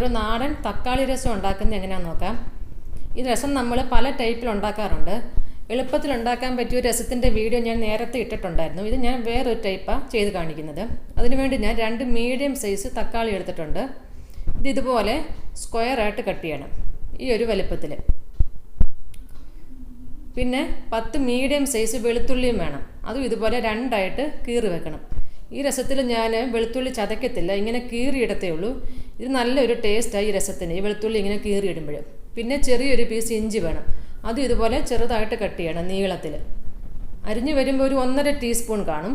ഒരു നാടൻ തക്കാളി രസം ഉണ്ടാക്കുന്നത് എങ്ങനെയാണെന്ന് നോക്കാം. ഈ രസം നമ്മൾ പല ടൈപ്പിൽ ഉണ്ടാക്കാറുണ്ട്. എളുപ്പത്തിൽ ഉണ്ടാക്കാൻ പറ്റിയ രസത്തിൻ്റെ വീഡിയോ ഞാൻ നേരത്തെ ഇട്ടിട്ടുണ്ടായിരുന്നു. ഇത് ഞാൻ വേറൊരു ടൈപ്പാണ് ചെയ്ത് കാണിക്കുന്നത്. അതിനുവേണ്ടി ഞാൻ 2 മീഡിയം സൈസ് തക്കാളി എടുത്തിട്ടുണ്ട്. ഇതുപോലെ സ്ക്വയറായിട്ട് കട്ട് ചെയ്യണം, ഈ ഒരു വലുപ്പത്തിൽ. പിന്നെ 10 മീഡിയം സൈസ് വെളുത്തുള്ളിയും വേണം. അതും ഇതുപോലെ 2ആയിട്ട് കീറി വെക്കണം. ഈ രസത്തിൽ ഞാൻ വെളുത്തുള്ളി ചതയ്ക്കത്തില്ല, ഇങ്ങനെ കീറിയിടത്തേ ഉള്ളൂ. ഇത് നല്ലൊരു ടേസ്റ്റാണ് ഈ രസത്തിന്, ഈ വെളുത്തുള്ളി ഇങ്ങനെ കീറിയിടുമ്പോൾ. പിന്നെ ചെറിയൊരു പീസ് ഇഞ്ചി വേണം, അതും ഇതുപോലെ ചെറുതായിട്ട് കട്ട് ചെയ്യണം നീളത്തിൽ. അരിഞ്ഞ് വരുമ്പോൾ ഒരു 1.5 ടീസ്പൂൺ കാണും.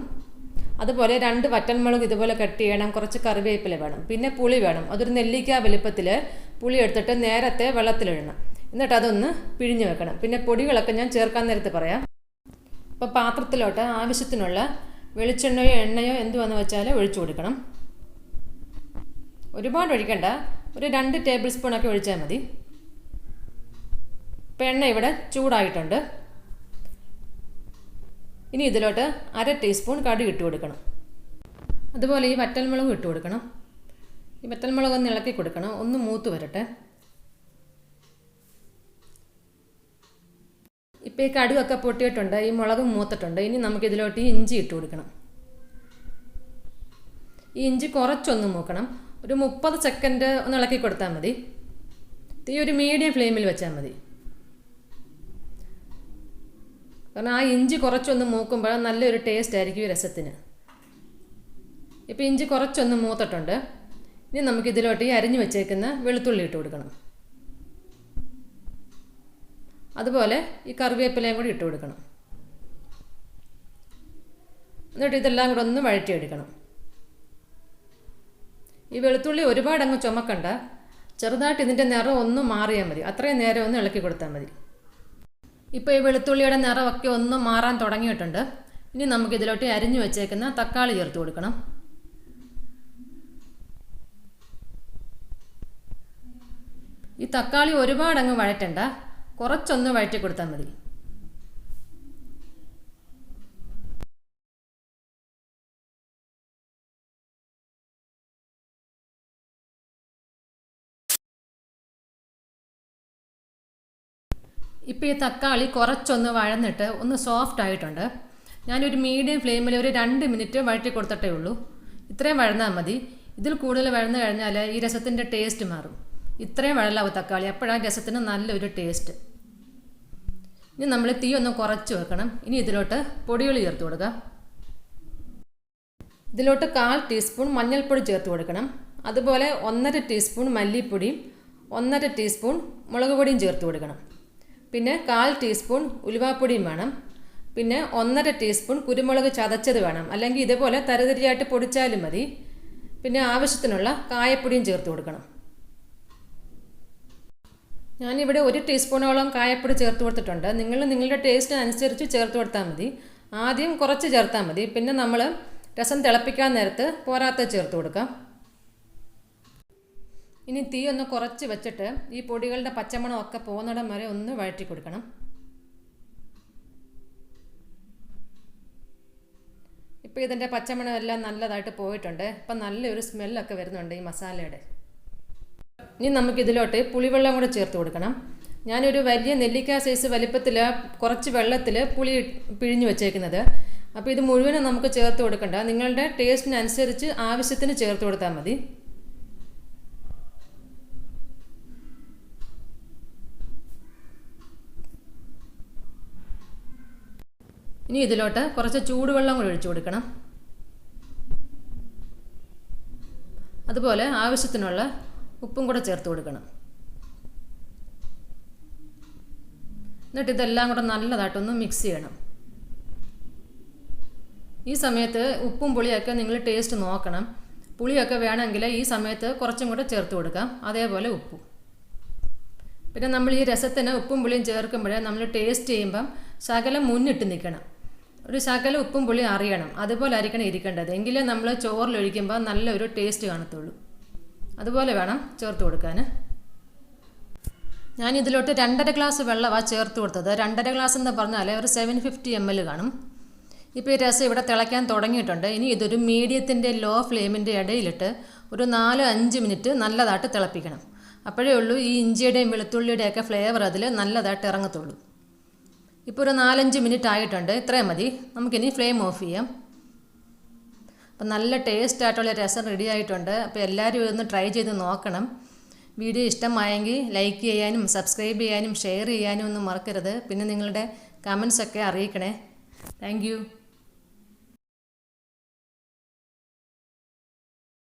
അതുപോലെ 2 വറ്റൽമുളക് ഇതുപോലെ കട്ട് ചെയ്യണം. കുറച്ച് കറിവേപ്പില വേണം. പിന്നെ പുളി വേണം. അതൊരു നെല്ലിക്ക വലുപ്പത്തിൽ പുളി എടുത്തിട്ട് നേരത്തെ വെള്ളത്തിലിടണം. എന്നിട്ട് അതൊന്ന് പിഴിഞ്ഞ് വെക്കണം. പിന്നെ പൊടികളൊക്കെ ഞാൻ ചേർക്കാൻ നേരത്തെ പറയാം. ഇപ്പോൾ പാത്രത്തിലോട്ട് ആവശ്യത്തിനുള്ള വെളിച്ചെണ്ണയോ എണ്ണയോ എന്തുവാന്ന് വെച്ചാൽ ഒഴിച്ചു കൊടുക്കണം. ഒരുപാട് ഒഴിക്കണ്ട, ഒരു 2 ടേബിൾ സ്പൂണൊക്കെ ഒഴിച്ചാൽ മതി. ഇപ്പോൾ എണ്ണ ഇവിടെ ചൂടായിട്ടുണ്ട്. ഇനി ഇതിലോട്ട് 1/2 ടീസ്പൂൺ കടുക് ഇട്ട് കൊടുക്കണം. അതുപോലെ ഈ വറ്റൽമുളകും ഇട്ട് കൊടുക്കണം. ഈ വറ്റൽമുളകൊന്ന് ഇളക്കി കൊടുക്കണം, ഒന്ന് മൂത്ത് വരട്ടെ. ഇപ്പോൾ ഈ കടുകൊക്കെ പൊട്ടിയിട്ടുണ്ട്, ഈ മുളകും മൂത്തിട്ടുണ്ട്. ഇനി നമുക്കിതിലോട്ട് ഈ ഇഞ്ചി ഇട്ട് കൊടുക്കണം. ഈ ഇഞ്ചി കുറച്ചൊന്ന് മൂക്കണം, ഒരു 30 സെക്കൻഡ് ഒന്ന് ഇളക്കി കൊടുത്താൽ മതി. തീ ഒരു മീഡിയം ഫ്ലെയിമിൽ വെച്ചാൽ മതി. കാരണം ആ ഇഞ്ചി കുറച്ചൊന്ന് മൂക്കുമ്പോൾ നല്ലൊരു ടേസ്റ്റ് ആയിരിക്കും ഈ രസത്തിന്. ഇപ്പോൾ ഇഞ്ചി കുറച്ചൊന്ന് മൂത്തിട്ടുണ്ട്. ഇനി നമുക്കിതിലോട്ട് ഈ അരിഞ്ഞു വെച്ചേക്കുന്ന വെളുത്തുള്ളി ഇട്ട് കൊടുക്കണം. അതുപോലെ ഈ കറിവേപ്പിലയും കൂടി ഇട്ട് കൊടുക്കണം. എന്നിട്ട് ഇതെല്ലാം കൂടെ ഒന്ന് വഴറ്റിയെടുക്കണം. ഈ വെളുത്തുള്ളി ഒരുപാട് അങ്ങ് ചുമക്കണ്ട, ചെറുതായിട്ട് ഇതിൻ്റെ നിറം ഒന്ന് മാറിയാൽ മതി. അത്രയും നേരം ഒന്ന് ഇളക്കി കൊടുത്താൽ മതി. ഇപ്പോൾ ഈ വെളുത്തുള്ളിയുടെ നിറമൊക്കെ ഒന്ന് മാറാൻ തുടങ്ങിയിട്ടുണ്ട്. ഇനി നമുക്കിതിലോട്ട് അരിഞ്ഞു വെച്ചേക്കുന്ന തക്കാളി ചേർത്ത് കൊടുക്കണം. ഈ തക്കാളി ഒരുപാട് അങ്ങ് വഴറ്റണ്ട, കുറച്ചൊന്ന് വഴറ്റി കൊടുത്താൽ മതി. ഇപ്പോൾ ഈ തക്കാളി കുറച്ചൊന്ന് വഴന്നിട്ട് ഒന്ന് സോഫ്റ്റ് ആയിട്ടുണ്ട്. ഞാനൊരു മീഡിയം ഫ്ലെയിമിൽ ഒരു 2 മിനിറ്റ് വഴറ്റി കൊടുത്തിട്ടേ ഉള്ളൂ. ഇത്രയും വഴന്നാൽ മതി. ഇതിൽ കൂടുതൽ വഴന്നു കഴിഞ്ഞാൽ ഈ രസത്തിൻ്റെ ടേസ്റ്റ് മാറും. ഇത്രയും വഴലാവും തക്കാളി, അപ്പോഴാണ് രസത്തിന് നല്ലൊരു ടേസ്റ്റ്. ഇനി നമ്മൾ തീ ഒന്ന് കുറച്ച് വെക്കണം. ഇനി ഇതിലോട്ട് പൊടികൾ ചേർത്ത് കൊടുക്കാം. ഇതിലോട്ട് 1/4 ടീസ്പൂൺ മഞ്ഞൾപ്പൊടി ചേർത്ത് കൊടുക്കണം. അതുപോലെ 1.5 ടീസ്പൂൺ മല്ലിപ്പൊടിയും 1.5 ടീസ്പൂൺ മുളക് പൊടിയും ചേർത്ത് കൊടുക്കണം. പിന്നെ 1/4 ടീസ്പൂൺ ഉലുവാപ്പൊടിയും വേണം. പിന്നെ 1.5 ടീസ്പൂൺ കുരുമുളക് ചതച്ചത് വേണം, അല്ലെങ്കിൽ ഇതുപോലെ തരിതരിയായിട്ട് പൊടിച്ചാലും മതി. പിന്നെ ആവശ്യത്തിനുള്ള കായപ്പൊടിയും ചേർത്ത് കൊടുക്കണം. ഞാനിവിടെ 1 ടീസ്പൂണോളം കായപ്പൊടി ചേർത്ത് കൊടുത്തിട്ടുണ്ട്. നിങ്ങൾ നിങ്ങളുടെ ടേസ്റ്റിന് അനുസരിച്ച് ചേർത്ത് കൊടുത്താൽ മതി. ആദ്യം കുറച്ച് ചേർത്താൽ മതി, പിന്നെ നമ്മൾ രസം തിളപ്പിക്കാൻ നേരത്ത് പോരാത്ത ചേർത്ത് കൊടുക്കാം. ഇനി തീ ഒന്ന് കുറച്ച് വെച്ചിട്ട് ഈ പൊടികളുടെ പച്ചമണം ഒക്കെ പോകുന്നിടം വരെ ഒന്ന് വഴറ്റി കൊടുക്കണം. ഇപ്പോൾ ഇതിൻ്റെ പച്ചമണം എല്ലാം നല്ലതായിട്ട് പോയിട്ടുണ്ട്. ഇപ്പം നല്ലൊരു സ്മെല്ലൊക്കെ വരുന്നുണ്ട് ഈ മസാലയുടെ. ഇനി നമുക്കിതിലോട്ട് പുളിവെള്ളം കൂടെ ചേർത്ത് കൊടുക്കണം. ഞാനൊരു വലിയ നെല്ലിക്ക സൈസ് വലിപ്പത്തിൽ കുറച്ച് വെള്ളത്തിൽ പുളി പിഴിഞ്ഞ് വെച്ചേക്കുന്നത്. അപ്പോൾ ഇത് മുഴുവനും നമുക്ക് ചേർത്ത് കൊടുക്കണ്ട, നിങ്ങളുടെ ടേസ്റ്റിനനുസരിച്ച് ആവശ്യത്തിന് ചേർത്ത് കൊടുത്താൽ മതി. ഇനി ഇതിലോട്ട് കുറച്ച് ചൂടുവെള്ളം കൂടി ഒഴിച്ചു കൊടുക്കണം. അതുപോലെ ആവശ്യത്തിനുള്ള ഉപ്പും കൂടെ ചേർത്ത് കൊടുക്കണം. എന്നിട്ട് ഇതെല്ലാം കൂടെ നല്ലതായിട്ടൊന്ന് മിക്സ് ചെയ്യണം. ഈ സമയത്ത് ഉപ്പും പുളിയൊക്കെ നിങ്ങൾ ടേസ്റ്റ് നോക്കണം. പുളിയൊക്കെ വേണമെങ്കിൽ ഈ സമയത്ത് കുറച്ചും കൂടെ ചേർത്ത് കൊടുക്കാം, അതേപോലെ ഉപ്പും. പിന്നെ നമ്മൾ ഈ രസത്തിന് ഉപ്പും പുളിയും ചേർക്കുമ്പോൾ നമ്മൾ ടേസ്റ്റ് ചെയ്യുമ്പം ശകലം മുന്നിട്ട് നിൽക്കണം. ഒരു ശകലം ഉപ്പും പുളിയും അറിയണം, അതുപോലെ ആയിരിക്കണം ഇരിക്കേണ്ടത്. എങ്കിലേ നമ്മൾ ചോറിലൊഴിക്കുമ്പോൾ നല്ലൊരു ടേസ്റ്റ് കാണത്തുള്ളൂ. അതുപോലെ വേണം ചേർത്ത് കൊടുക്കാൻ. ഞാനിതിലോട്ട് 2.5 ഗ്ലാസ് വെള്ളമാണ് ചേർത്ത് കൊടുത്തത്. 2.5 ഗ്ലാസ് എന്ന് പറഞ്ഞാൽ ഒരു 750 ml കാണും. ഇപ്പോൾ ഈ രസം ഇവിടെ തിളയ്ക്കാൻ തുടങ്ങിയിട്ടുണ്ട്. ഇനി ഇതൊരു മീഡിയത്തിൻ്റെ ലോ ഫ്ലെയിമിൻ്റെ ഇടയിലിട്ട് ഒരു 4-5 മിനിറ്റ് നല്ലതായിട്ട് തിളപ്പിക്കണം. അപ്പോഴേ ഉള്ളൂ ഈ ഇഞ്ചിയുടെയും വെളുത്തുള്ളിയുടെയൊക്കെ ഫ്ലേവർ അതിൽ നല്ലതായിട്ട് ഇറങ്ങത്തുള്ളൂ. ഇപ്പോൾ ഒരു 4-5 മിനിറ്റ് ആയിട്ടുണ്ട്. ഇത്രയും മതി. നമുക്കിനി ഫ്ലെയിം ഓഫ് ചെയ്യാം. അപ്പം നല്ല ടേസ്റ്റ് ആയിട്ടുള്ള രസം റെഡി ആയിട്ടുണ്ട്. അപ്പോൾ എല്ലാവരും ഇതൊന്ന് ട്രൈ ചെയ്ത് നോക്കണം. വീഡിയോ ഇഷ്ടമായെങ്കിൽ ലൈക്ക് ചെയ്യാനും സബ്സ്ക്രൈബ് ചെയ്യാനും ഷെയർ ചെയ്യാനും ഒന്നും മറക്കരുത്. പിന്നെ നിങ്ങളുടെ കമൻസൊക്കെ അറിയിക്കണേ. Thank you.